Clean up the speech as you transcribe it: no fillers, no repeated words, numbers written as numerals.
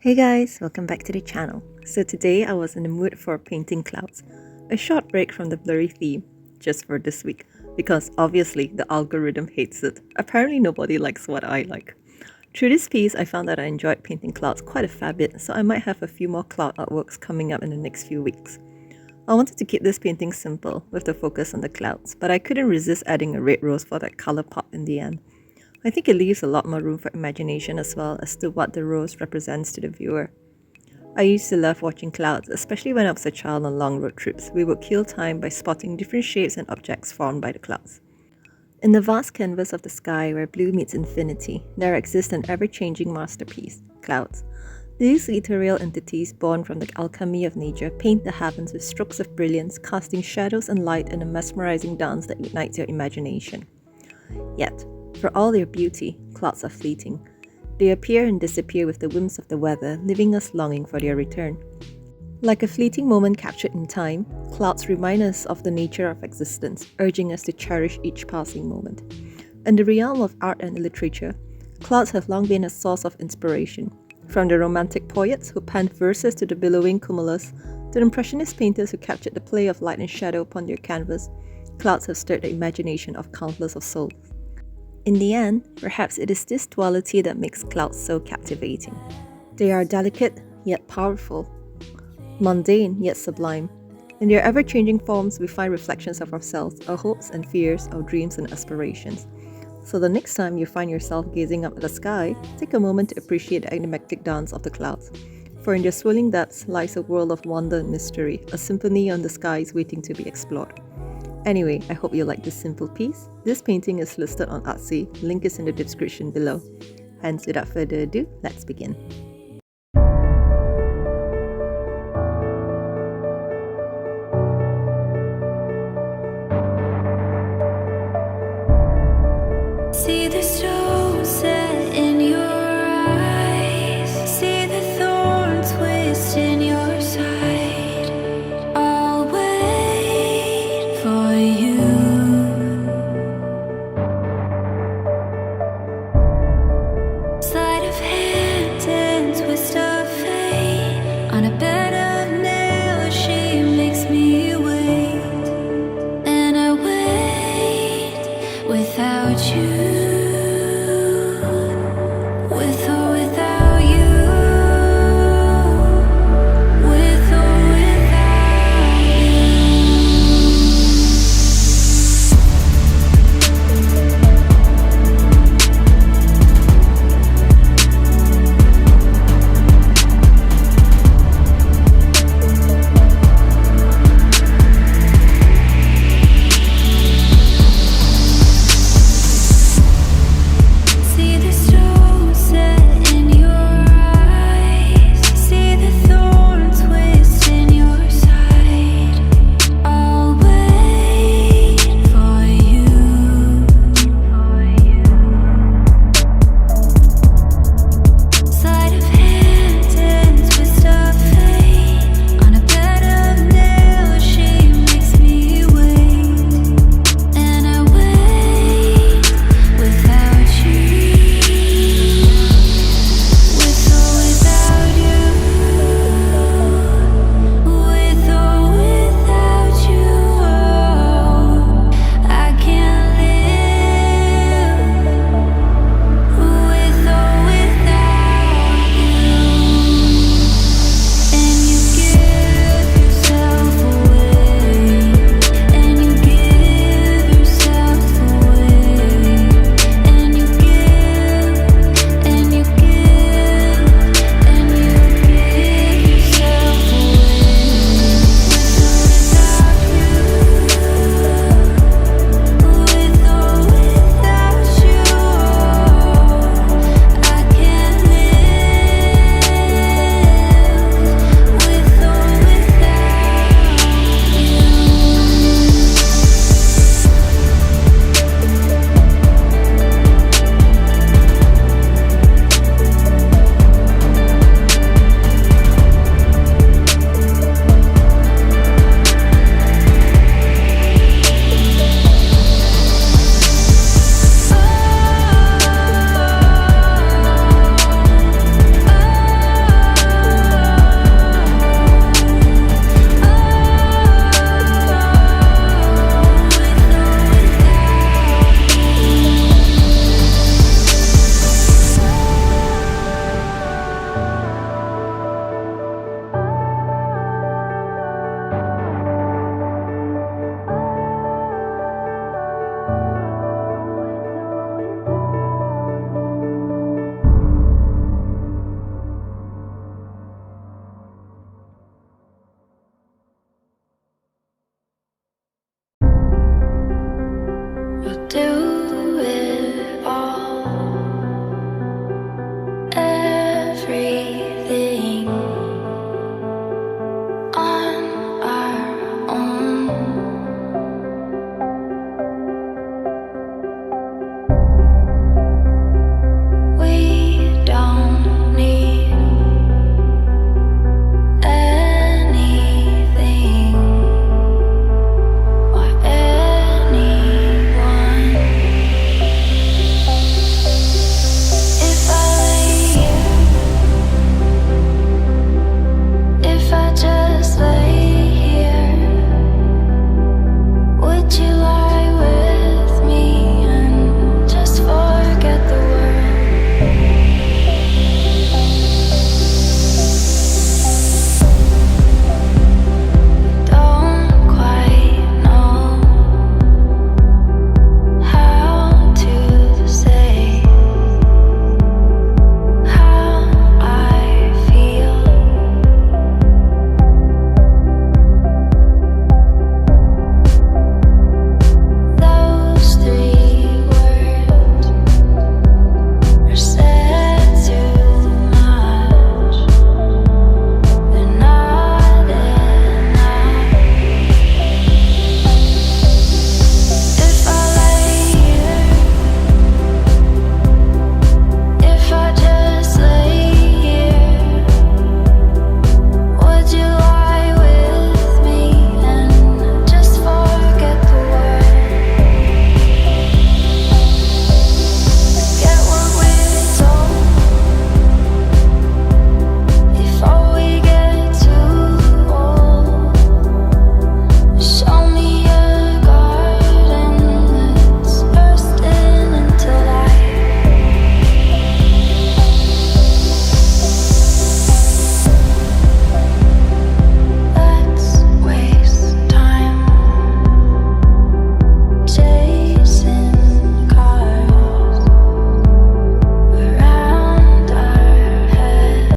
Hey guys, welcome back to the channel. So today I was in the mood for painting clouds. A short break from the blurry theme, just for this week, because obviously the algorithm hates it. Apparently nobody likes what I like. Through this piece, I found that I enjoyed painting clouds quite a fair bit, so I might have a few more cloud artworks coming up in the next few weeks. I wanted to keep this painting simple, with the focus on the clouds, but I couldn't resist adding a red rose for that colour pop in the end. I think it leaves a lot more room for imagination as well as to what the rose represents to the viewer. I used to love watching clouds, especially when I was a child on long road trips. We would kill time by spotting different shapes and objects formed by the clouds. In the vast canvas of the sky where blue meets infinity, there exists an ever-changing masterpiece, clouds. These ethereal entities born from the alchemy of nature paint the heavens with strokes of brilliance, casting shadows and light in a mesmerizing dance that ignites your imagination. Yet, for all their beauty, clouds are fleeting. They appear and disappear with the whims of the weather, leaving us longing for their return. Like a fleeting moment captured in time, clouds remind us of the nature of existence, urging us to cherish each passing moment. In the realm of art and literature, clouds have long been a source of inspiration. From the romantic poets who penned verses to the billowing cumulus, to the impressionist painters who captured the play of light and shadow upon their canvas, clouds have stirred the imagination of countless of souls. In the end, perhaps it is this duality that makes clouds so captivating. They are delicate yet powerful, mundane yet sublime. In their ever-changing forms, we find reflections of ourselves, our hopes and fears, our dreams and aspirations. So the next time you find yourself gazing up at the sky, take a moment to appreciate the enigmatic dance of the clouds. For in their swirling depths lies a world of wonder and mystery, a symphony on the skies waiting to be explored. Anyway, I hope you like this simple piece. This painting is listed on Artsy, link is in the description below. Hence, without further ado, let's begin.